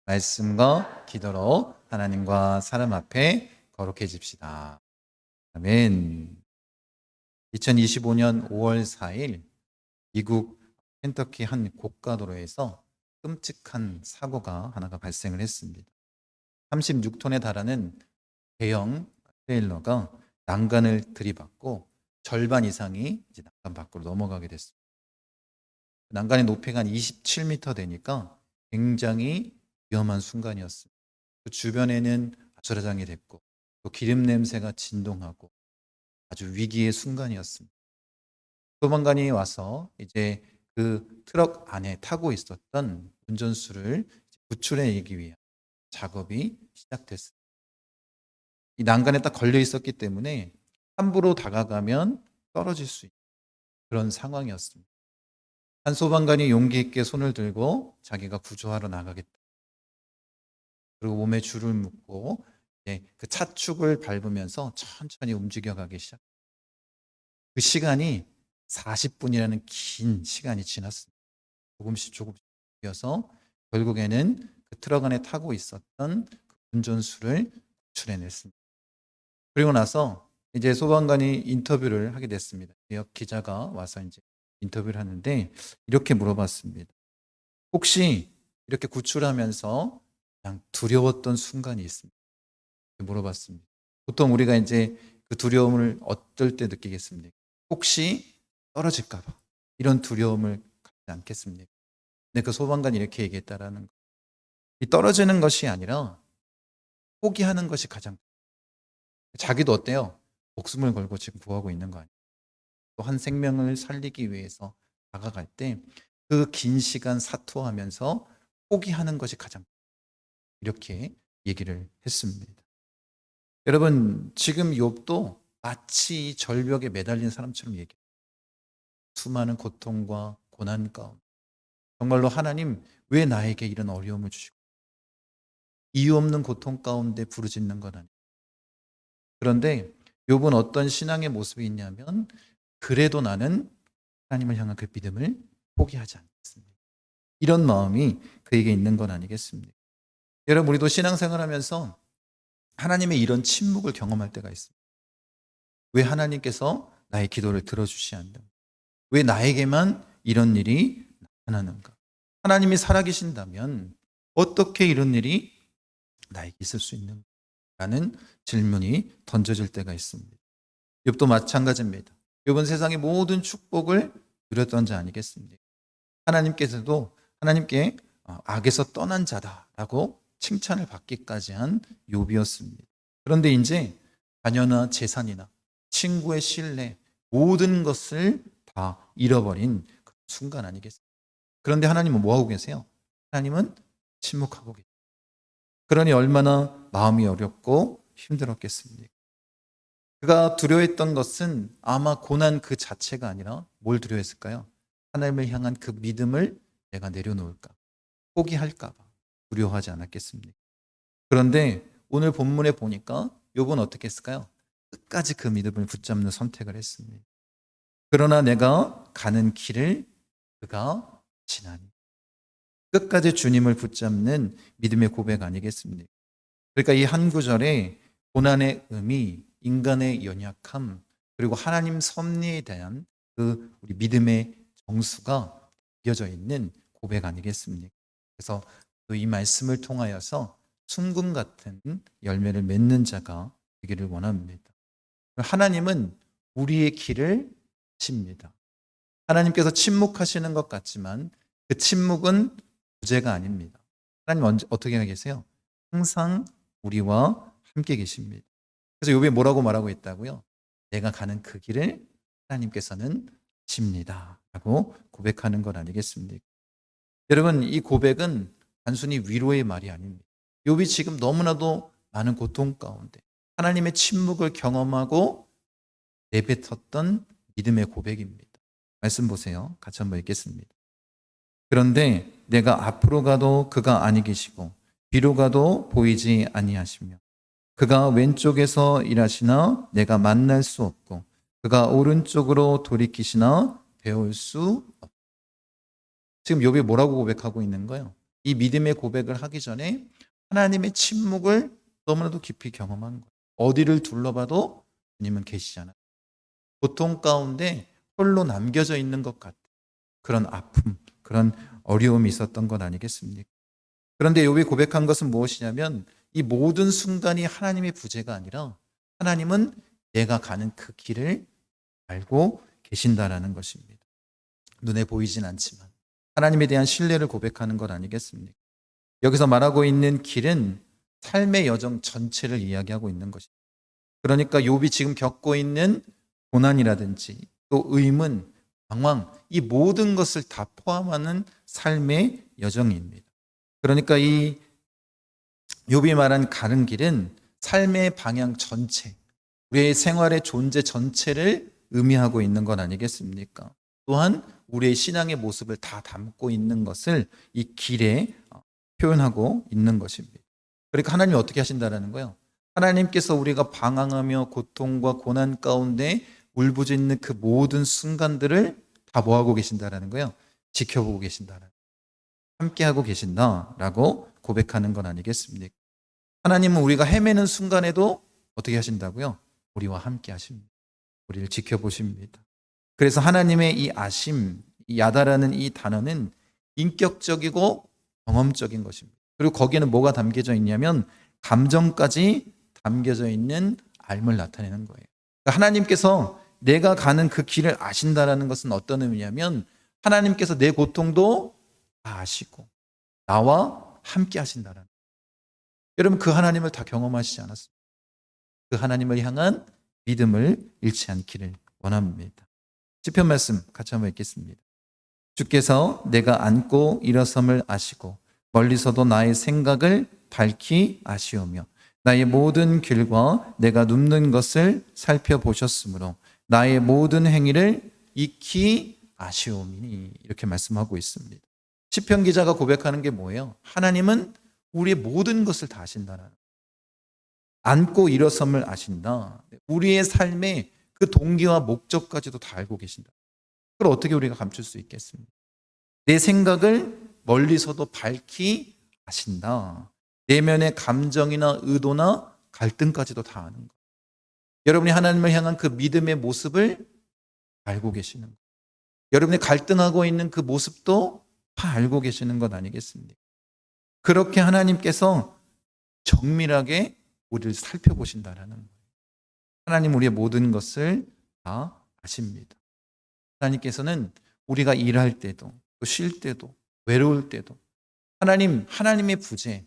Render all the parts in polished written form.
말씀과 기도로 하나님과 사람 앞에 거룩해집시다. 아멘. 2025년 5월 4일 미국 켄터키 한 고가도로에서 끔찍한 사고가 하나가 발생을 했습니다. 36톤에 달하는 대형 트레일러가 난간을 들이받고 절반 이상이 이제 난간 밖으로 넘어가게 됐습니다. 난간의 높이가 한 27m 되니까 굉장히 위험한 순간이었습니다. 그 주변에는 아수라장이 됐고 또 기름 냄새가 진동하고 아주 위기의 순간이었습니다. 소방관이 와서 이제 그 트럭 안에 타고 있었던 운전수를 구출해내기 위한 작업이 시작됐습니다. 이 난간에 딱 걸려 있었기 때문에 함부로 다가가면 떨어질 수 있는 그런 상황이었습니다. 한 소방관이 용기 있게 손을 들고 자기가 구조하러 나가겠다. 그리고 몸에 줄을 묶고 그 차축을 밟으면서 천천히 움직여가기 시작. 그 시간이 40분이라는 긴 시간이 지났습니다. 조금씩 뛰어서 결국에는 그 트럭 안에 타고 있었던 그 운전수를 구출해냈습니다. 그리고 나서 이제 소방관이 인터뷰를 하게 됐습니다. 지역 기자가 와서 이제 인터뷰를 하는데 이렇게 물어봤습니다. 혹시 이렇게 구출하면서 그냥 두려웠던 순간이 있습니다. 물어봤습니다. 보통 우리가 이제 그 두려움을 어떨 때 느끼겠습니까? 혹시 떨어질까봐 이런 두려움을 갖지 않겠습니까? 근데 그 소방관이 이렇게 얘기했다라는 거. 이 떨어지는 것이 아니라 포기하는 것이 가장 자기도 어때요? 목숨을 걸고 지금 구하고 있는 거 아니에요? 또 한 생명을 살리기 위해서 다가갈 때 그 긴 시간 사투하면서 포기하는 것이 가장 이렇게 얘기를 했습니다. 여러분 지금 욥도 마치 절벽에 매달린 사람처럼 얘기해요. 수많은 고통과 고난 가운데 정말로 하나님 왜 나에게 이런 어려움을 주시고 이유 없는 고통 가운데 부르짖는 건 아니에요. 그런데 욥은 어떤 신앙의 모습이 있냐면 그래도 나는 하나님을 향한 그 믿음을 포기하지 않겠습니다. 이런 마음이 그에게 있는 건 아니겠습니까? 여러분 우리도 신앙생활하면서 하나님의 이런 침묵을 경험할 때가 있습니다. 왜 하나님께서 나의 기도를 들어주시 않는가? 왜 나에게만 이런 일이 나타나는가? 하나님이 살아계신다면 어떻게 이런 일이 나에게 있을 수 있는가? 라는 질문이 던져질 때가 있습니다. 욥도 마찬가지입니다. 욥은 세상의 모든 축복을 누렸던 자 아니겠습니까? 하나님께서도 하나님께 악에서 떠난 자다라고 칭찬을 받기까지 한 욥이었습니다. 그런데 이제 자녀나 재산이나 친구의 신뢰 모든 것을 다 잃어버린 그 순간 아니겠습니까? 그런데 하나님은 뭐하고 계세요? 하나님은 침묵하고 계세요. 그러니 얼마나 마음이 어렵고 힘들었겠습니까? 그가 두려워했던 것은 아마 고난 그 자체가 아니라 뭘 두려워했을까요? 하나님을 향한 그 믿음을 내가 내려놓을까? 포기할까 봐 두려워하지 않았겠습니까? 그런데 오늘 본문에 보니까 욥은 어떻게 했을까요? 끝까지 그 믿음을 붙잡는 선택을 했습니다. 그러나 내가 가는 길을 그가 지나니. 끝까지 주님을 붙잡는 믿음의 고백 아니겠습니까? 그러니까 이 한 구절에 고난의 의미, 인간의 연약함, 그리고 하나님 섭리에 대한 그 우리 믿음의 정수가 담겨져 있는 고백 아니겠습니까? 그래서 또 이 말씀을 통하여서 순금 같은 열매를 맺는 자가 되기를 원합니다. 하나님은 우리의 길을 십니다. 하나님께서 침묵하시는 것 같지만 그 침묵은 부재가 아닙니다. 하나님 어떻게 계세요? 항상 우리와 함께 계십니다. 그래서 욥이 뭐라고 말하고 있다고요? 내가 가는 그 길을 하나님께서는 십니다. 라고 고백하는 것 아니겠습니까? 여러분 이 고백은 단순히 위로의 말이 아닙니다. 욥이 지금 너무나도 많은 고통 가운데 하나님의 침묵을 경험하고 내뱉었던 믿음의 고백입니다. 말씀 보세요. 같이 한번 읽겠습니다. 그런데 내가 앞으로 가도 그가 아니 계시고 뒤로 가도 보이지 아니하시며 그가 왼쪽에서 일하시나 내가 만날 수 없고 그가 오른쪽으로 돌이키시나 배울 수 없고 지금 욥이 뭐라고 고백하고 있는 거예요? 이 믿음의 고백을 하기 전에 하나님의 침묵을 너무나도 깊이 경험한 거예요. 어디를 둘러봐도 주님은 계시잖아요. 고통 가운데 홀로 남겨져 있는 것 같은 그런 아픔, 그런 어려움이 있었던 것 아니겠습니까? 그런데 욥이 고백한 것은 무엇이냐면 이 모든 순간이 하나님의 부재가 아니라 하나님은 내가 가는 그 길을 알고 계신다라는 것입니다. 눈에 보이진 않지만 하나님에 대한 신뢰를 고백하는 것 아니겠습니까? 여기서 말하고 있는 길은 삶의 여정 전체를 이야기하고 있는 것입니다. 그러니까 욥이 지금 겪고 있는 고난이라든지 또 의문, 방황, 이 모든 것을 다 포함하는 삶의 여정입니다. 그러니까 이 욥이 말한 가는 길은 삶의 방향 전체, 우리의 생활의 존재 전체를 의미하고 있는 건 아니겠습니까? 또한 우리의 신앙의 모습을 다 담고 있는 것을 이 길에 표현하고 있는 것입니다. 그러니까 하나님이 어떻게 하신다라는 거예요? 하나님께서 우리가 방황하며 고통과 고난 가운데 울부짖는 그 모든 순간들을 다 뭐하고 계신다라는 거예요? 지켜보고 계신다라는, 함께하고 계신다라고 고백하는 건 아니겠습니까? 하나님은 우리가 헤매는 순간에도 어떻게 하신다고요? 우리와 함께 하십니다. 우리를 지켜보십니다. 그래서 하나님의 이 아심, 이 야다라는 이 단어는 인격적이고 경험적인 것입니다. 그리고 거기에는 뭐가 담겨져 있냐면 감정까지 담겨져 있는 삶을 나타내는 거예요. 그러니까 하나님께서 내가 가는 그 길을 아신다라는 것은 어떤 의미냐면 하나님께서 내 고통도 다 아시고 나와 함께 하신다라는 거예요. 여러분 그 하나님을 다 경험하시지 않았습니까? 그 하나님을 향한 믿음을 잃지 않기를 원합니다. 시편 말씀 같이 한번 읽겠습니다. 주께서 내가 앉고 일어섬을 아시고 멀리서도 나의 생각을 밝히 아시오며 나의 모든 길과 내가 눕는 것을 살펴보셨으므로 나의 모든 행위를 익히 아시오미니, 이렇게 말씀하고 있습니다. 시편 기자가 고백하는 게 뭐예요? 하나님은 우리의 모든 것을 다 아신다는, 앉고 일어섬을 아신다. 우리의 삶의 그 동기와 목적까지도 다 알고 계신다. 그걸 어떻게 우리가 감출 수 있겠습니까? 내 생각을 멀리서도 밝히 아신다. 내면의 감정이나 의도나 갈등까지도 다 아는 것. 여러분이 하나님을 향한 그 믿음의 모습을 알고 계시는 것. 여러분이 갈등하고 있는 그 모습도 다 알고 계시는 것 아니겠습니까? 그렇게 하나님께서 정밀하게 우리를 살펴보신다라는 거예요. 하나님 우리의 모든 것을 다 아십니다. 하나님께서는 우리가 일할 때도 또 쉴 때도 외로울 때도 하나님의 부재,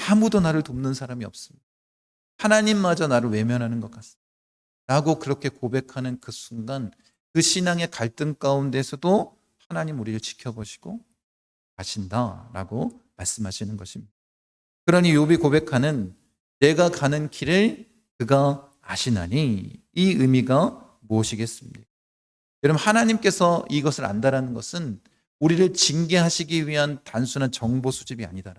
아무도 나를 돕는 사람이 없습니다. 하나님마저 나를 외면하는 것 같습니다. 라고 그렇게 고백하는 그 순간 그 신앙의 갈등 가운데서도 하나님 우리를 지켜보시고 아신다라고 말씀하시는 것입니다. 그러니 욥이 고백하는 내가 가는 길을 그가 아시나니, 이 의미가 무엇이겠습니까? 여러분 하나님께서 이것을 안다라는 것은 우리를 징계하시기 위한 단순한 정보 수집이 아니다.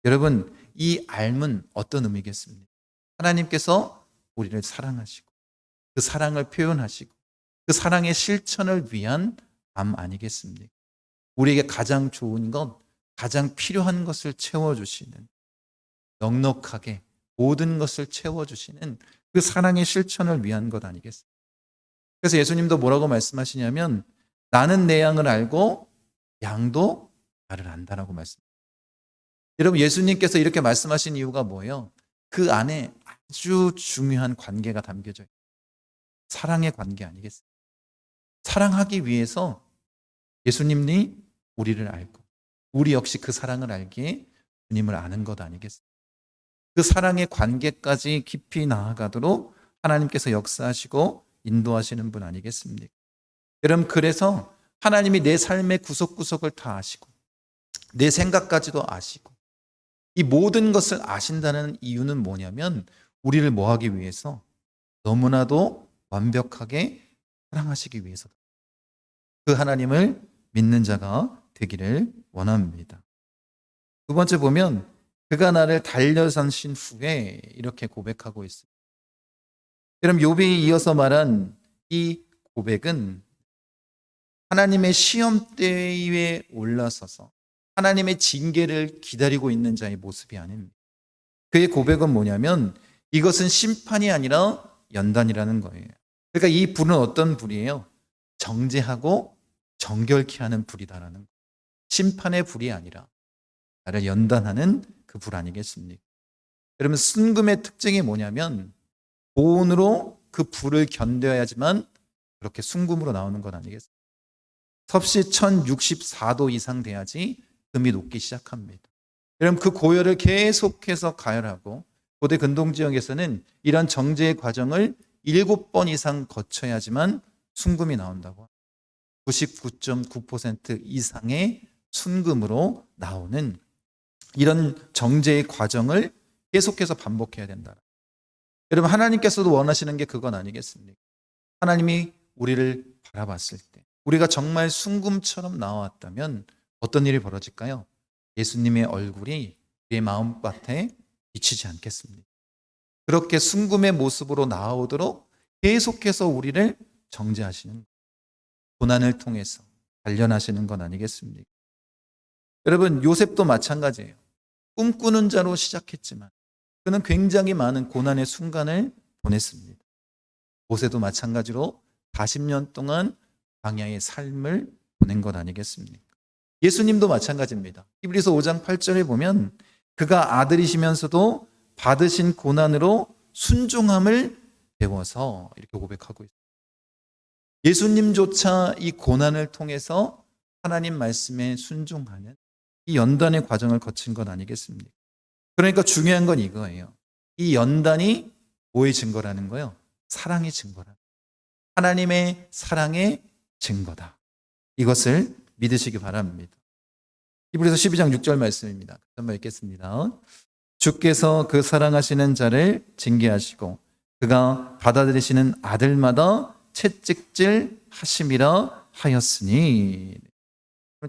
여러분 이 알은 어떤 의미겠습니까? 하나님께서 우리를 사랑하시고 그 사랑을 표현하시고 그 사랑의 실천을 위한 암 아니겠습니까? 우리에게 가장 좋은 것, 가장 필요한 것을 채워주시는, 넉넉하게 모든 것을 채워주시는 그 사랑의 실천을 위한 것 아니겠습니까? 그래서 예수님도 뭐라고 말씀하시냐면 나는 내 양을 알고 양도 나를 안다라고 말씀합니다. 여러분 예수님께서 이렇게 말씀하신 이유가 뭐예요? 그 안에 아주 중요한 관계가 담겨져 있어요. 사랑의 관계 아니겠습니까? 사랑하기 위해서 예수님이 우리를 알고 우리 역시 그 사랑을 알기에 주님을 아는 것 아니겠습니까? 그 사랑의 관계까지 깊이 나아가도록 하나님께서 역사하시고 인도하시는 분 아니겠습니까? 여러분 그래서 하나님이 내 삶의 구석구석을 다 아시고 내 생각까지도 아시고 이 모든 것을 아신다는 이유는 뭐냐면 우리를 뭐하기 위해서? 너무나도 완벽하게 사랑하시기 위해서다. 그 하나님을 믿는 자가 되기를 원합니다. 두 번째 보면 그가 나를 달려사신 후에 이렇게 고백하고 있습니다. 여러분 욥이 이어서 말한 이 고백은 하나님의 시험대에 올라서서 하나님의 징계를 기다리고 있는 자의 모습이 아닙니다. 그의 고백은 뭐냐면 이것은 심판이 아니라 연단이라는 거예요. 그러니까 이 불은 어떤 불이에요? 정죄하고 정결케 하는 불이다라는 거예요. 심판의 불이 아니라 나를 연단하는 그 불 아니겠습니까? 여러분, 순금의 특징이 뭐냐면 고온으로 그 불을 견뎌야지만 그렇게 순금으로 나오는 건 아니겠습니까? 섭씨 1064도 이상 돼야지 금이 녹기 시작합니다. 여러분, 그 고열을 계속해서 가열하고 고대 근동 지역에서는 이런 정제의 과정을 7번 이상 거쳐야지만 순금이 나온다고. 99.9% 이상의 순금으로 나오는 이런 정제의 과정을 계속해서 반복해야 된다. 여러분, 하나님께서도 원하시는 게 그건 아니겠습니까? 하나님이 우리를 바라봤을 때 우리가 정말 순금처럼 나왔다면 어떤 일이 벌어질까요? 예수님의 얼굴이 우리의 마음밭에 비치지 않겠습니까? 그렇게 순금의 모습으로 나오도록 계속해서 우리를 정죄하시는, 고난을 통해서 단련하시는 건 아니겠습니까? 여러분, 요셉도 마찬가지예요. 꿈꾸는 자로 시작했지만 그는 굉장히 많은 고난의 순간을 보냈습니다. 모세도 마찬가지로 40년 동안 광야의 삶을 보낸 것 아니겠습니까? 예수님도 마찬가지입니다. 히브리서 5장 8절에 보면 그가 아들이시면서도 받으신 고난으로 순종함을 배워서 이렇게 고백하고 있습니다. 예수님조차 이 고난을 통해서 하나님 말씀에 순종하는 이 연단의 과정을 거친 것 아니겠습니까? 그러니까 중요한 건 이거예요. 이 연단이 뭐의 증거라는 거예요? 사랑의 증거라. 하나님의 사랑의 증거다. 이것을 믿으시기 바랍니다. 히브리서 12장 6절 말씀입니다. 한번 읽겠습니다. 주께서 그 사랑하시는 자를 징계하시고 그가 받아들이시는 아들마다 채찍질 하심이라 하였으니.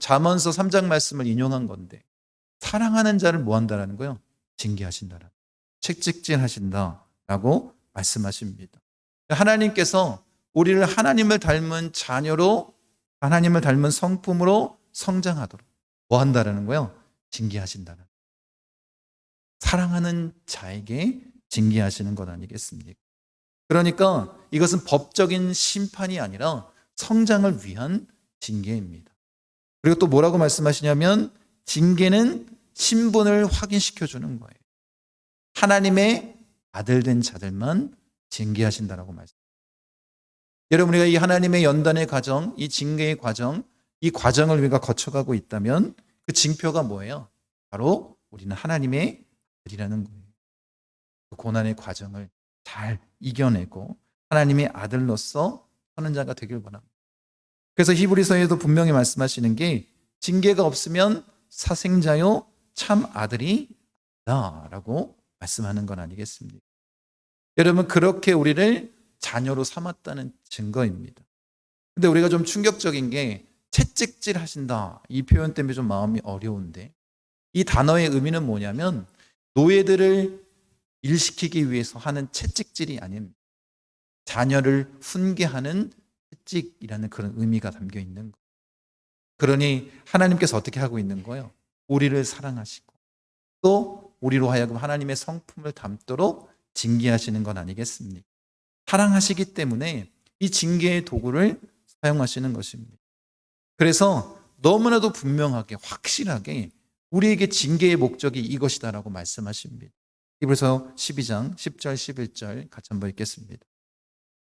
잠언서 3장 말씀을 인용한 건데 사랑하는 자를 뭐 한다라는 거예요? 징계하신다라는, 채찍질 하신다라고 말씀하십니다. 하나님께서 우리를 하나님을 닮은 자녀로, 하나님을 닮은 성품으로 성장하도록 뭐 한다라는 거예요? 징계하신다는. 사랑하는 자에게 징계하시는 것 아니겠습니까? 그러니까 이것은 법적인 심판이 아니라 성장을 위한 징계입니다. 그리고 또 뭐라고 말씀하시냐면 징계는 신분을 확인시켜 주는 거예요. 하나님의 아들 된 자들만 징계하신다라고 말씀. 여러분, 우리가 이 하나님의 연단의 과정, 이 징계의 과정, 이 과정을 우리가 거쳐가고 있다면 그 징표가 뭐예요? 바로 우리는 하나님의 아들이라는 거예요. 그 고난의 과정을 잘 이겨내고 하나님의 아들로서 서는 자가 되길 바랍니다. 그래서 히브리서에도 분명히 말씀하시는 게 징계가 없으면 사생자요 참 아들이 다라고 말씀하는 건 아니겠습니까? 여러분, 그렇게 우리를 자녀로 삼았다는 증거입니다. 근데 우리가 좀 충격적인 게 채찍질 하신다, 이 표현 때문에 좀 마음이 어려운데 이 단어의 의미는 뭐냐면 노예들을 일시키기 위해서 하는 채찍질이 아닙니다. 자녀를 훈계하는 채찍이라는 그런 의미가 담겨 있는 거예요. 그러니 하나님께서 어떻게 하고 있는 거예요? 우리를 사랑하시고 또 우리로 하여금 하나님의 성품을 담도록 징계하시는 건 아니겠습니까? 사랑하시기 때문에 이 징계의 도구를 사용하시는 것입니다. 그래서 너무나도 분명하게 확실하게 우리에게 징계의 목적이 이것이다라고 말씀하십니다. 히브리서 12장 10절 11절 같이 한번 읽겠습니다.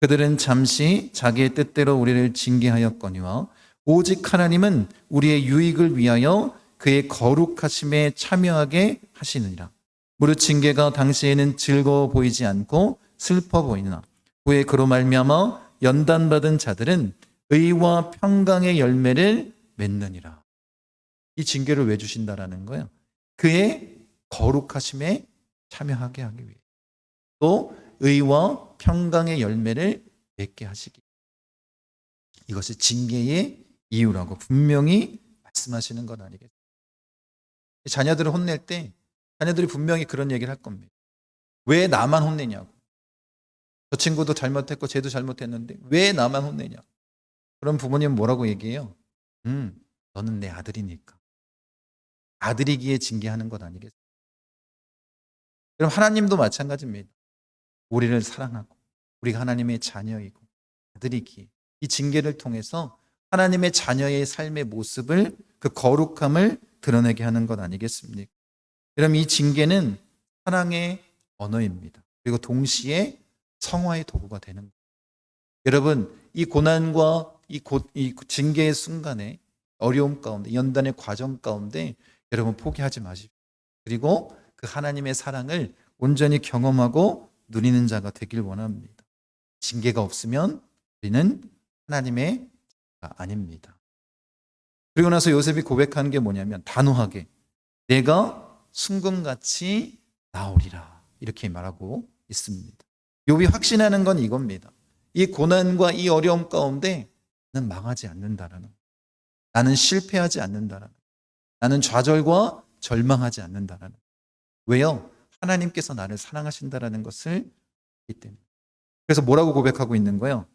그들은 잠시 자기의 뜻대로 우리를 징계하였거니와 오직 하나님은 우리의 유익을 위하여 그의 거룩하심에 참여하게 하시느니라. 무릇 징계가 당시에는 즐거워 보이지 않고 슬퍼 보이나 후에 그로 말미암아 연단받은 자들은 의와 평강의 열매를 맺느니라. 이 징계를 왜 주신다라는 거예요? 그의 거룩하심에 참여하게 하기 위해, 또 의와 평강의 열매를 맺게 하시기. 이것이 징계의 이유라고 분명히 말씀하시는 건 아니겠습니까? 자녀들을 혼낼 때 자녀들이 분명히 그런 얘기를 할 겁니다. 왜 나만 혼내냐고. 저 친구도 잘못했고 쟤도 잘못했는데 왜 나만 혼내냐. 그럼 부모님은 뭐라고 얘기해요? 너는 내 아들이니까. 아들이기에 징계하는 것 아니겠습니까? 그럼 하나님도 마찬가지입니다. 우리를 사랑하고 우리가 하나님의 자녀이고 아들이기에 이 징계를 통해서 하나님의 자녀의 삶의 모습을, 그 거룩함을 드러내게 하는 것 아니겠습니까? 그럼 이 징계는 사랑의 언어입니다. 그리고 동시에 성화의 도구가 되는 거예요. 여러분, 이 고난과 이 징계의 순간에, 어려움 가운데, 연단의 과정 가운데 여러분 포기하지 마십시오. 그리고 그 하나님의 사랑을 온전히 경험하고 누리는 자가 되길 원합니다. 징계가 없으면 우리는 하나님의 자가 아닙니다. 그리고 나서 요셉이 고백한 게 뭐냐면 단호하게 내가 순금같이 나오리라 이렇게 말하고 있습니다. 욥이 확신하는 건 이겁니다. 이 고난과 이 어려움 가운데 나는 망하지 않는다라는, 나는 실패하지 않는다라는, 나는 좌절과 절망하지 않는다라는. 왜요? 하나님께서 나를 사랑하신다라는 것을 알기 때문에. 그래서 뭐라고 고백하고 있는 거예요?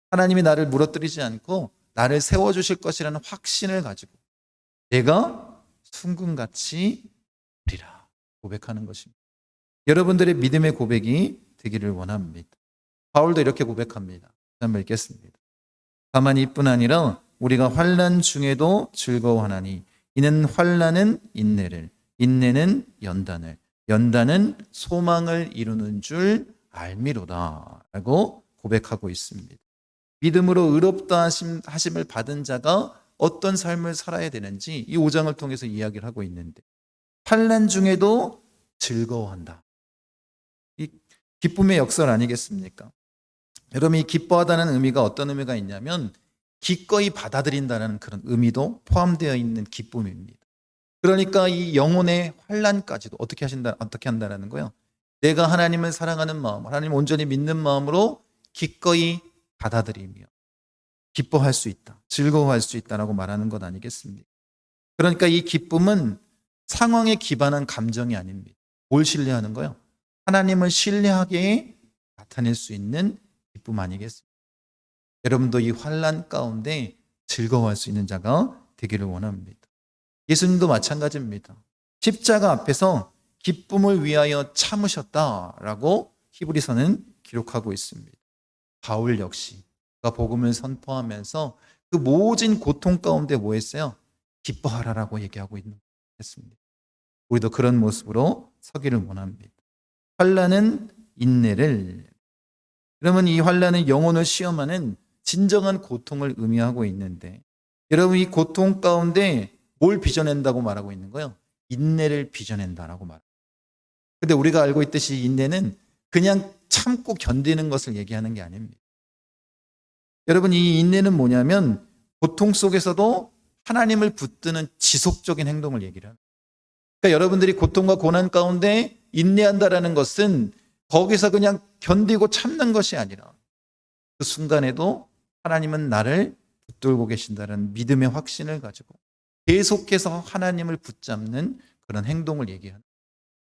하나님이 나를 무너뜨리지 않고 나를 세워주실 것이라는 확신을 가지고 내가 순금같이 우리라 고백하는 것입니다. 여러분들의 믿음의 고백이 되기를 원합니다. 바울도 이렇게 고백합니다. 한번 읽겠습니다. 다만 이뿐 아니라 우리가 환난 중에도 즐거워하나니 이는 환난은 인내를, 인내는 연단을, 연단은 소망을 이루는 줄 알미로다 라고 고백하고 있습니다. 믿음으로 의롭다 하심을 받은 자가 어떤 삶을 살아야 되는지 이 5장을 통해서 이야기를 하고 있는데, 환난 중에도 즐거워한다. 이 기쁨의 역설 아니겠습니까? 여러분, 이 기뻐하다는 의미가 어떤 의미가 있냐면 기꺼이 받아들인다는 그런 의미도 포함되어 있는 기쁨입니다. 그러니까 이 영혼의 환난까지도 어떻게 한다는 거예요? 내가 하나님을 사랑하는 마음, 하나님 온전히 믿는 마음으로 기꺼이 받아들이며 기뻐할 수 있다, 즐거워할 수 있다라고 말하는 것 아니겠습니까? 그러니까 이 기쁨은 상황에 기반한 감정이 아닙니다. 뭘 신뢰하는 거예요? 하나님을 신뢰하게 나타낼 수 있는 기쁨 아니겠습니까? 여러분도 이 환난 가운데 즐거워할 수 있는 자가 되기를 원합니다. 예수님도 마찬가지입니다. 십자가 앞에서 기쁨을 위하여 참으셨다라고 히브리서는 기록하고 있습니다. 바울 역시 그가 복음을 선포하면서 그 모진 고통 가운데 뭐 했어요? 기뻐하라라고 얘기하고 있습니다. 우리도 그런 모습으로 서기를 원합니다. 환난은 인내를, 그러면 이 환난은 영혼을 시험하는 진정한 고통을 의미하고 있는데, 여러분 이 고통 가운데 뭘 빚어낸다고 말하고 있는 거예요? 인내를 빚어낸다라고 말합니다. 근데 우리가 알고 있듯이 인내는 그냥 참고 견디는 것을 얘기하는 게 아닙니다. 여러분 이 인내는 뭐냐면 고통 속에서도 하나님을 붙드는 지속적인 행동을 얘기를 합니다. 그러니까 여러분들이 고통과 고난 가운데 인내한다라는 것은 거기서 그냥 견디고 참는 것이 아니라 그 순간에도 하나님은 나를 붙들고 계신다는 믿음의 확신을 가지고 계속해서 하나님을 붙잡는 그런 행동을 얘기하는,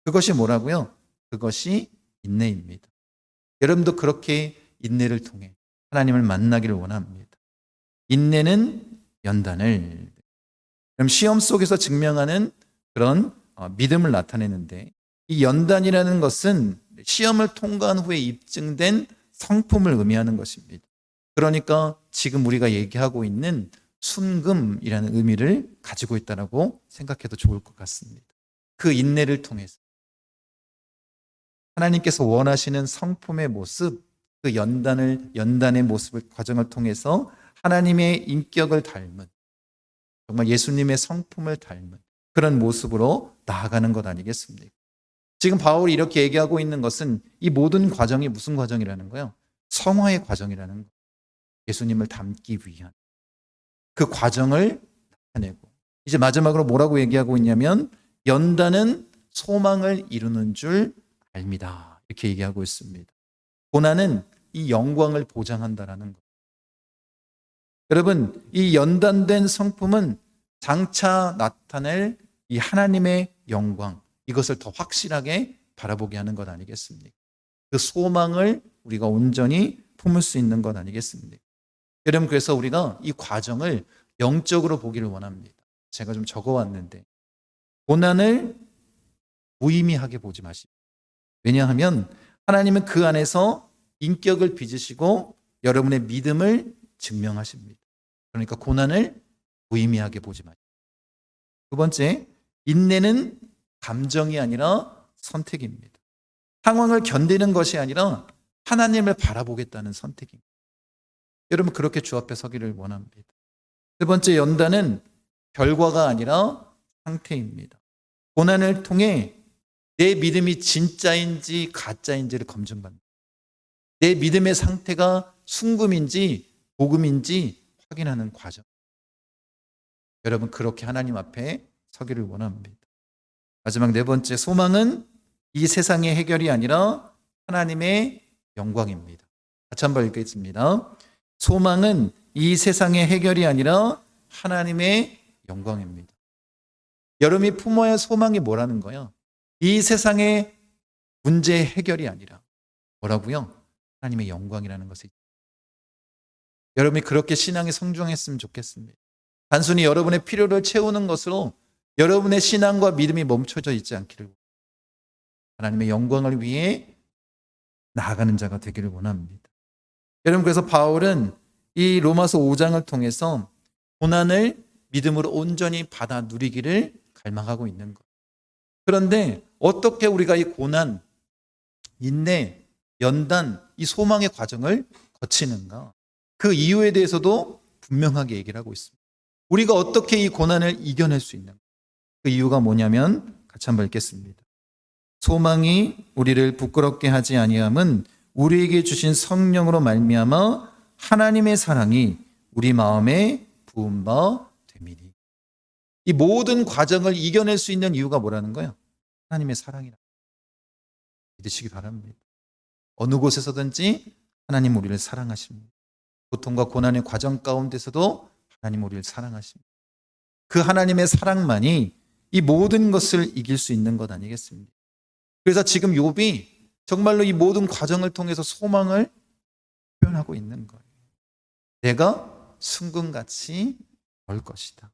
그것이 뭐라고요? 그것이 인내입니다. 여러분도 그렇게 인내를 통해 하나님을 만나기를 원합니다. 인내는 연단을, 그럼 시험 속에서 증명하는 그런 믿음을 나타내는데, 이 연단이라는 것은 시험을 통과한 후에 입증된 성품을 의미하는 것입니다. 그러니까 지금 우리가 얘기하고 있는 순금이라는 의미를 가지고 있다고 생각해도 좋을 것 같습니다. 그 인내를 통해서 하나님께서 원하시는 성품의 모습, 그 연단의 모습을, 과정을 통해서 하나님의 인격을 닮은, 정말 예수님의 성품을 닮은 그런 모습으로 나아가는 것 아니겠습니까? 지금 바울이 이렇게 얘기하고 있는 것은 이 모든 과정이 무슨 과정이라는 거예요? 성화의 과정이라는 거예요. 예수님을 닮기 위한 그 과정을 나타내고, 이제 마지막으로 뭐라고 얘기하고 있냐면 연단은 소망을 이루는 줄 알미다 이렇게 얘기하고 있습니다. 고난은 이 영광을 보장한다라는 것. 여러분 이 연단된 성품은 장차 나타낼 이 하나님의 영광, 이것을 더 확실하게 바라보게 하는 것 아니겠습니까? 그 소망을 우리가 온전히 품을 수 있는 것 아니겠습니까? 여러분 그래서 우리가 이 과정을 영적으로 보기를 원합니다. 제가 좀 적어왔는데 고난을 무의미하게 보지 마십시오. 왜냐하면 하나님은 그 안에서 인격을 빚으시고 여러분의 믿음을 증명하십니다. 그러니까 고난을 무의미하게 보지 마십시오. 두 번째, 인내는 감정이 아니라 선택입니다. 상황을 견디는 것이 아니라 하나님을 바라보겠다는 선택입니다. 여러분 그렇게 주 앞에 서기를 원합니다. 세 번째, 연단은 결과가 아니라 상태입니다. 고난을 통해 내 믿음이 진짜인지 가짜인지를 검증받는다. 내 믿음의 상태가 순금인지 복음인지 확인하는 과정. 여러분 그렇게 하나님 앞에 서기를 원합니다. 마지막 네 번째, 소망은 이 세상의 해결이 아니라 하나님의 영광입니다. 같이 한번 읽겠습니다. 소망은 이 세상의 해결이 아니라 하나님의 영광입니다. 여러분이 품어야 할 소망이 뭐라는 거예요? 이 세상의 문제의 해결이 아니라 뭐라고요? 하나님의 영광이라는 것이. 여러분이 그렇게 신앙이 성장했으면 좋겠습니다. 단순히 여러분의 필요를 채우는 것으로 여러분의 신앙과 믿음이 멈춰져 있지 않기를, 하나님의 영광을 위해 나아가는 자가 되기를 원합니다. 여러분 그래서 바울은 이 로마서 5장을 통해서 고난을 믿음으로 온전히 받아 누리기를 갈망하고 있는 것. 그런데 어떻게 우리가 이 고난, 인내, 연단, 이 소망의 과정을 거치는가? 그 이유에 대해서도 분명하게 얘기를 하고 있습니다. 우리가 어떻게 이 고난을 이겨낼 수 있는가? 그 이유가 뭐냐면 같이 한번 읽겠습니다. 소망이 우리를 부끄럽게 하지 아니함은 우리에게 주신 성령으로 말미암아 하나님의 사랑이 우리 마음에 부은 바 됨이니. 이 모든 과정을 이겨낼 수 있는 이유가 뭐라는 거예요? 하나님의 사랑이라. 믿으시기 바랍니다. 어느 곳에서든지 하나님 우리를 사랑하십니다. 고통과 고난의 과정 가운데서도 하나님 우리를 사랑하십니다. 그 하나님의 사랑만이 이 모든 것을 이길 수 있는 것 아니겠습니까? 그래서 지금 욥이 정말로 이 모든 과정을 통해서 소망을 표현하고 있는 거예요. 내가 순금같이 올 것이다.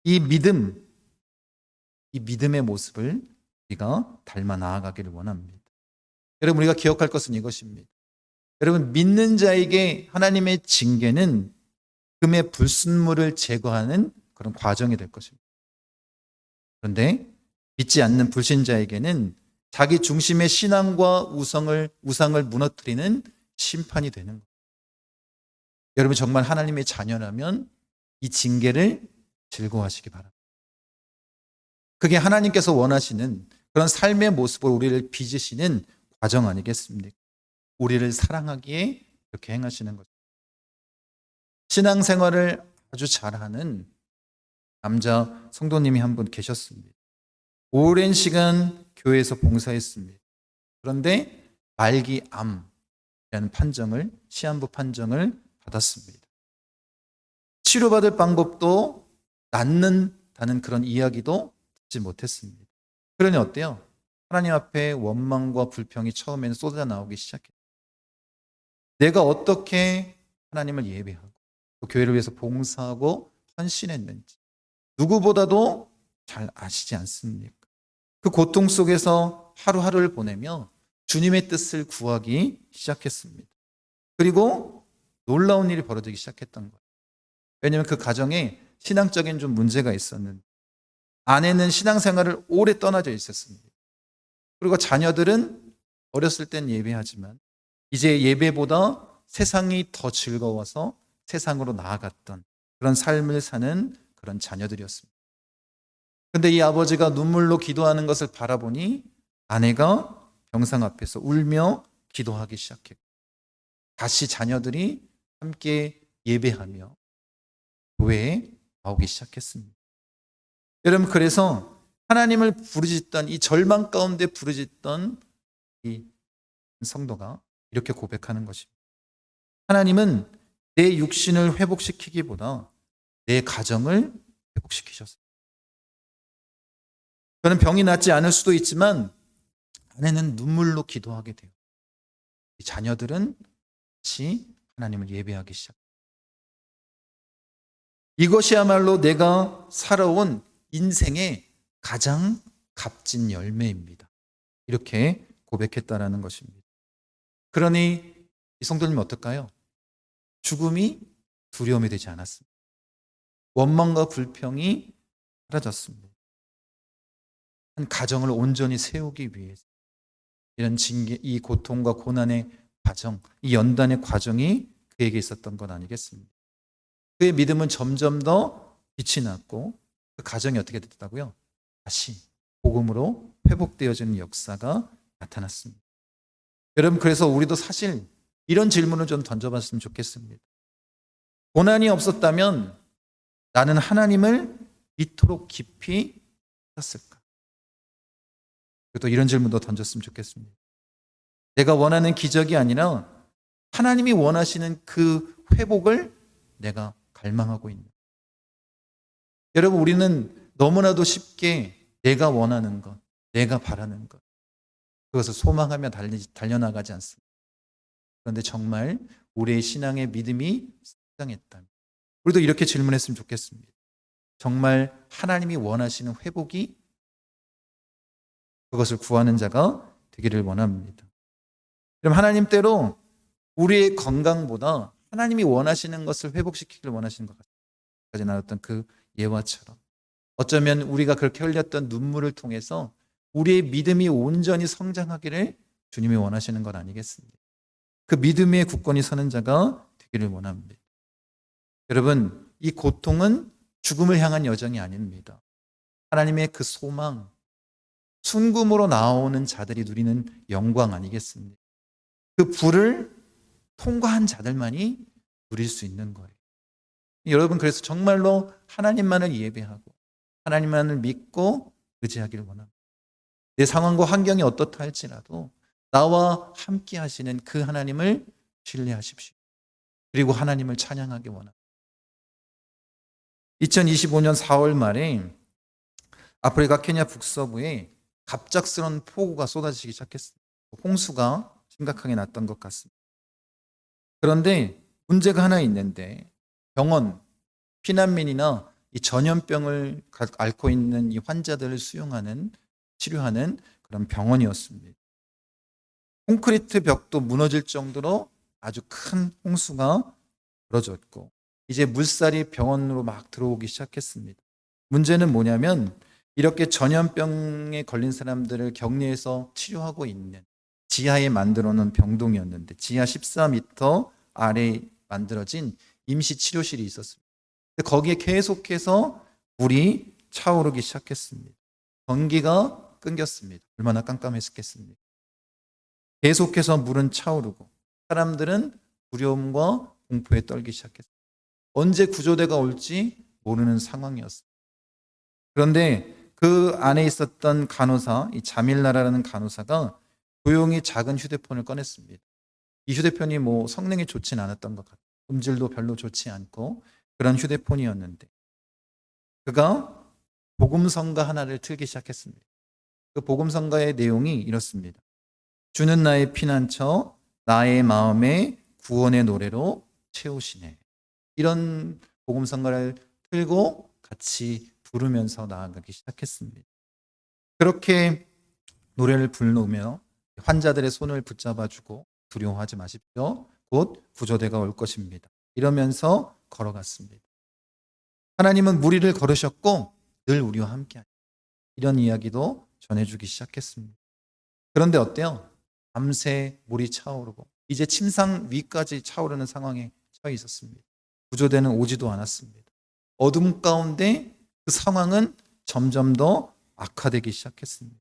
이 믿음, 이 믿음의 모습을 우리가 닮아 나아가기를 원합니다. 여러분 우리가 기억할 것은 이것입니다. 여러분 믿는 자에게 하나님의 징계는 금의 불순물을 제거하는 그런 과정이 될 것입니다. 그런데 믿지 않는 불신자에게는 자기 중심의 신앙과 우상을 무너뜨리는 심판이 되는 거예요. 여러분 정말 하나님의 자녀라면 이 징계를 즐거워하시기 바랍니다. 그게 하나님께서 원하시는 그런 삶의 모습으로 우리를 빚으시는 과정 아니겠습니까? 우리를 사랑하기에 이렇게 행하시는 거죠. 신앙생활을 아주 잘하는 남자 성도님이 한 분 계셨습니다. 오랜 시간 교회에서 봉사했습니다. 그런데 말기암이라는 판정을, 시한부 판정을 받았습니다. 치료받을 방법도 낫는다는 그런 이야기도 듣지 못했습니다. 그러니 어때요? 하나님 앞에 원망과 불평이 처음에는 쏟아 나오기 시작했어요. 내가 어떻게 하나님을 예배하고 또 교회를 위해서 봉사하고 헌신했는지 누구보다도 잘 아시지 않습니까? 그 고통 속에서 하루하루를 보내며 주님의 뜻을 구하기 시작했습니다. 그리고 놀라운 일이 벌어지기 시작했던 거예요. 왜냐하면 그 가정에 신앙적인 좀 문제가 있었는데 아내는 신앙생활을 오래 떠나져 있었습니다. 그리고 자녀들은 어렸을 땐 예배하지만 이제 예배보다 세상이 더 즐거워서 세상으로 나아갔던 그런 삶을 사는 그런 자녀들이었습니다. 근데 이 아버지가 눈물로 기도하는 것을 바라보니 아내가 병상 앞에서 울며 기도하기 시작했고 다시 자녀들이 함께 예배하며 교회에 나오기 시작했습니다. 여러분 그래서 하나님을 부르짖던 이 절망 가운데 부르짖던 이 성도가 이렇게 고백하는 것입니다. 하나님은 내 육신을 회복시키기보다 내 가정을 회복시키셨습니다. 저는 병이 낫지 않을 수도 있지만 아내는 눈물로 기도하게 돼요. 이 자녀들은 다시 하나님을 예배하기 시작합니다. 이것이야말로 내가 살아온 인생의 가장 값진 열매입니다. 이렇게 고백했다라는 것입니다. 그러니 이 성도님 어떨까요? 죽음이 두려움이 되지 않았습니다. 원망과 불평이 사라졌습니다. 한 가정을 온전히 세우기 위해서 이런 징계, 이 고통과 고난의 과정, 이 연단의 과정이 그에게 있었던 건 아니겠습니까? 그의 믿음은 점점 더 빛이 났고 그 가정이 어떻게 됐다고요? 다시 복음으로 회복되어지는 역사가 나타났습니다. 여러분, 그래서 우리도 사실 이런 질문을 좀 던져봤으면 좋겠습니다. 고난이 없었다면 나는 하나님을 이토록 깊이 찾았을까? 또 이런 질문도 던졌으면 좋겠습니다. 내가 원하는 기적이 아니라 하나님이 원하시는 그 회복을 내가 갈망하고 있는. 여러분, 우리는 너무나도 쉽게 내가 원하는 것, 내가 바라는 것, 그것을 소망하며 달려나가지 않습니다. 그런데 정말 우리의 신앙의 믿음이 성장했다면 우리도 이렇게 질문했으면 좋겠습니다. 정말 하나님이 원하시는 회복이 그것을 구하는 자가 되기를 원합니다. 그럼 하나님 때로 우리의 건강보다 하나님이 원하시는 것을 회복시키기를 원하시는 것 같아요. 까지 나눴던 그 예화처럼 어쩌면 우리가 그렇게 흘렸던 눈물을 통해서 우리의 믿음이 온전히 성장하기를 주님이 원하시는 것 아니겠습니까? 그 믿음의 굳건히 서는 자가 되기를 원합니다. 여러분, 이 고통은 죽음을 향한 여정이 아닙니다. 하나님의 그 소망, 순금으로 나오는 자들이 누리는 영광 아니겠습니까? 그 불을 통과한 자들만이 누릴 수 있는 거예요. 여러분, 그래서 정말로 하나님만을 예배하고 하나님만을 믿고 의지하기를 원합니다. 내 상황과 환경이 어떻다 할지라도 나와 함께 하시는 그 하나님을 신뢰하십시오. 그리고 하나님을 찬양하기 원합니다. 2025년 4월 말에 아프리카 케냐 북서부에 갑작스러운 폭우가 쏟아지기 시작했습니다. 홍수가 심각하게 났던 것 같습니다. 그런데 문제가 하나 있는데 병원, 피난민이나 이 전염병을 앓고 있는 이 환자들을 수용하는, 치료하는 그런 병원이었습니다. 콘크리트 벽도 무너질 정도로 아주 큰 홍수가 벌어졌고 이제 물살이 병원으로 막 들어오기 시작했습니다. 문제는 뭐냐면 이렇게 전염병에 걸린 사람들을 격리해서 치료하고 있는 지하에 만들어 놓은 병동이었는데 지하 14m 아래에 만들어진 임시 치료실이 있었습니다. 거기에 계속해서 물이 차오르기 시작했습니다. 전기가 끊겼습니다. 얼마나 깜깜했겠습니까? 계속해서 물은 차오르고 사람들은 두려움과 공포에 떨기 시작했습니다. 언제 구조대가 올지 모르는 상황이었습니다. 그런데 그 안에 있었던 간호사, 이 자밀라라는 간호사가 조용히 작은 휴대폰을 꺼냈습니다. 이 휴대폰이 뭐 성능이 좋진 않았던 것 같아요. 음질도 별로 좋지 않고 그런 휴대폰이었는데 그가 복음성가 하나를 틀기 시작했습니다. 그 복음성가의 내용이 이렇습니다. 주는 나의 피난처, 나의 마음에 구원의 노래로 채우시네. 이런 복음성가를 틀고 같이 부르면서 나아가기 시작했습니다. 그렇게 노래를 부르며 환자들의 손을 붙잡아주고 두려워하지 마십시오. 곧 구조대가 올 것입니다. 이러면서 걸어갔습니다. 하나님은 무리를 걸으셨고 늘 우리와 함께하시다. 이런 이야기도 전해주기 시작했습니다. 그런데 어때요? 밤새 물이 차오르고 이제 침상 위까지 차오르는 상황에 처해 있었습니다. 구조대는 오지도 않았습니다. 어둠 가운데 그 상황은 점점 더 악화되기 시작했습니다.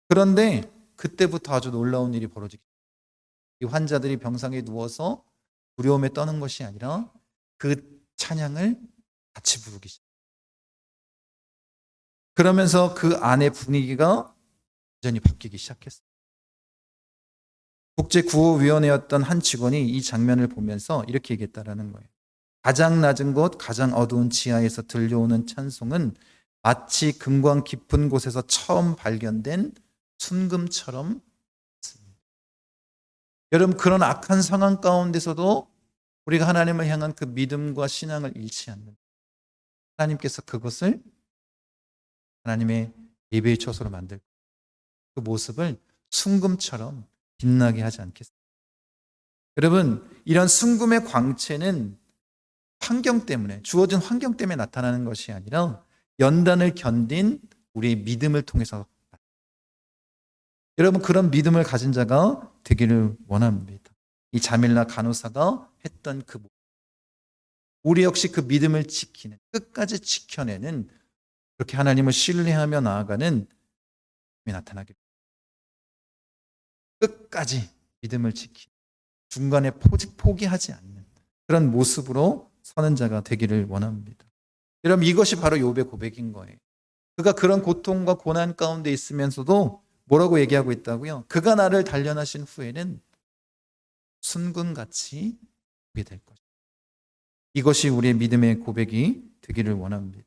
그런데 그때부터 아주 놀라운 일이 벌어지기 시작합니다. 이 환자들이 병상에 누워서 두려움에 떠는 것이 아니라 그 찬양을 같이 부르기 시작합니다. 그러면서 그 안의 분위기가 완전히 바뀌기 시작했습니다. 국제구호위원회였던 한 직원이 이 장면을 보면서 이렇게 얘기했다라는 거예요. 가장 낮은 곳, 가장 어두운 지하에서 들려오는 찬송은 마치 금광 깊은 곳에서 처음 발견된 순금처럼 같습니다. 여러분, 그런 악한 상황 가운데서도 우리가 하나님을 향한 그 믿음과 신앙을 잃지 않는 하나님께서 그것을 하나님의 예배의 처소로 만들 그 모습을 순금처럼 빛나게 하지 않겠습니까? 여러분, 이런 순금의 광채는 환경 때문에, 주어진 환경 때문에 나타나는 것이 아니라 연단을 견딘 우리의 믿음을 통해서 여러분, 그런 믿음을 가진 자가 되기를 원합니다. 이 자밀라 간호사가 했던 그 모습, 우리 역시 그 믿음을 지키는, 끝까지 지켜내는, 그렇게 하나님을 신뢰하며 나아가는 믿음이 나타나기를, 끝까지 믿음을 지키는, 중간에 포기하지 않는 그런 모습으로 서는 자가 되기를 원합니다. 여러분, 이것이 바로 욥의 고백인 거예요. 그가 그런 고통과 고난 가운데 있으면서도 뭐라고 얘기하고 있다고요? 그가 나를 단련하신 후에는 순금같이 보게 될 것이다. 이것이 우리의 믿음의 고백이 되기를 원합니다.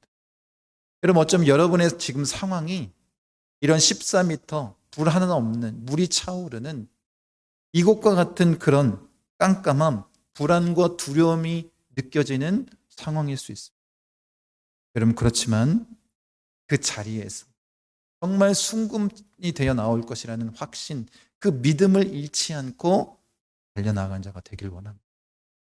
여러분, 어쩌면 여러분의 지금 상황이 이런 14m 불 하나 없는, 물이 차오르는 이곳과 같은 그런 깜깜함, 불안과 두려움이 느껴지는 상황일 수 있습니다. 여러분, 그렇지만 그 자리에서 정말 순금이 되어 나올 것이라는 확신, 그 믿음을 잃지 않고 달려나간 자가 되길 원합니다.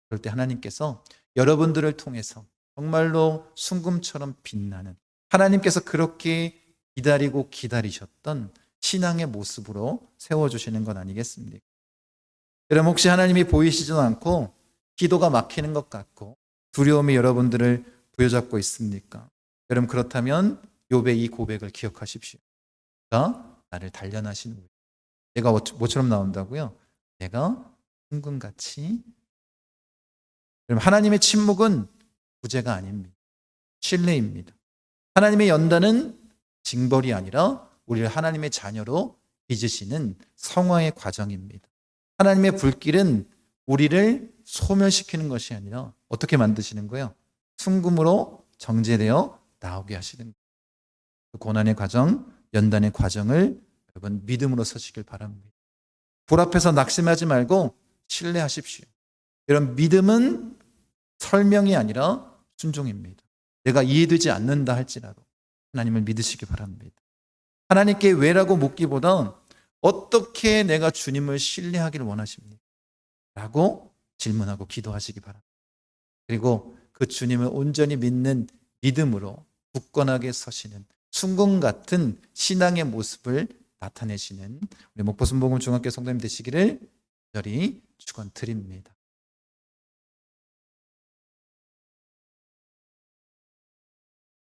그럴 때 하나님께서 여러분들을 통해서 정말로 순금처럼 빛나는, 하나님께서 그렇게 기다리고 기다리셨던 신앙의 모습으로 세워주시는 건 아니겠습니까? 여러분, 혹시 하나님이 보이시지도 않고 기도가 막히는 것 같고 두려움이 여러분들을 부여잡고 있습니까? 여러분, 그렇다면 욥의 이 고백을 기억하십시오. 내가 나를 단련하신 후에, 내가 뭐처럼 나온다고요? 내가 순금같이. 여러분, 하나님의 침묵은 구제가 아닙니다. 신뢰입니다. 하나님의 연단은 징벌이 아니라 우리를 하나님의 자녀로 빚으시는 성화의 과정입니다. 하나님의 불길은 우리를 소멸시키는 것이 아니라 어떻게 만드시는 거예요? 순금으로 정제되어 나오게 하시는 거예요. 그 고난의 과정, 연단의 과정을 여러분 믿음으로 서시길 바랍니다. 불 앞에서 낙심하지 말고 신뢰하십시오. 여러분, 믿음은 설명이 아니라 순종입니다. 내가 이해되지 않는다 할지라도 하나님을 믿으시기 바랍니다. 하나님께 왜라고 묻기보다 어떻게 내가 주님을 신뢰하기를 원하십니까? 라고 질문하고 기도하시기 바랍니다. 그리고 그 주님을 온전히 믿는 믿음으로 굳건하게 서시는 순금 같은 신앙의 모습을 나타내시는 우리 목포순복음 중학교 성도님 되시기를 간절히 축원드립니다.